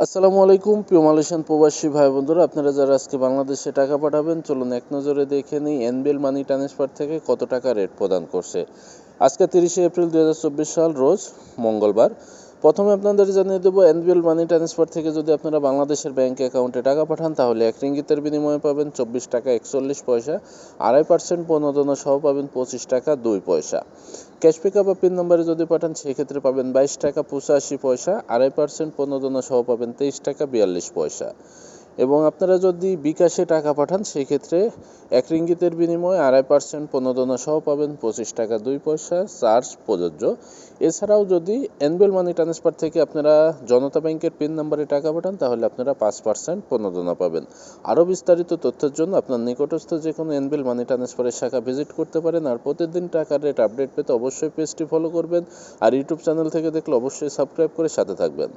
আসসালামু আলাইকুম প্রিয় মালয়েশিয়ান প্রবাসী ভাই বন্ধুরা, আপনারা যারা আজকে বাংলাদেশে টাকা পাঠাবেন চলুন এক নজরে দেখে নিই এনবিএল মানি ট্রান্সফার থেকে কত টাকা রেট প্রদান করছে। আজকে 30শে এপ্রিল 2024 সাল, রোজ মঙ্গলবার। প্রথমে আপনাদের জানিয়ে দেবো, এনবিএল মানি ট্রান্সফার থেকে যদি আপনারা বাংলাদেশের ব্যাংক অ্যাকাউন্টে টাকা পাঠান তাহলে 1 রিঙ্গিতের বিনিময়ে পাবেন 24 টাকা 41 পয়সা, 2.5% প্রণোদনা সহ পাবেন 25 টাকা 2 পয়সা। ক্যাশ পিকআপ বা পিন নম্বরে যদি পাঠান সেক্ষেত্রে পাবেন 22 টাকা 85 পয়সা, 2.5% প্রণোদনা সহ পাবেন 23 টাকা 42 পয়সা। এবং আপনারা যদি বিকাশে টাকা পাঠান সেক্ষেত্রে 1 রিঙ্গিতের বিনিময়ে 2.5% প্রণোদনা সহ পাবেন 25 টাকা 2 পয়সা, চার্জ প্রযোজ্য। এছাড়াও যদি এনবিএল মানি ট্রান্সফার থেকে আপনারা জনতা ব্যাংকের পিন নম্বরে টাকা পাঠান তাহলে আপনারা 5% প্রণোদনা পাবেন। আরও বিস্তারিত তথ্যের জন্য আপনার নিকটস্থ যে কোনো এনবিএল মানি ট্রান্সফারের শাখা ভিজিট করতে পারেন। আর প্রতিদিন টাকার রেট আপডেট পেতে অবশ্যই পেজটি ফলো করবেন। আর ইউটিউব চ্যানেল থেকে দেখলে অবশ্যই সাবস্ক্রাইব করে সাথে থাকবেন।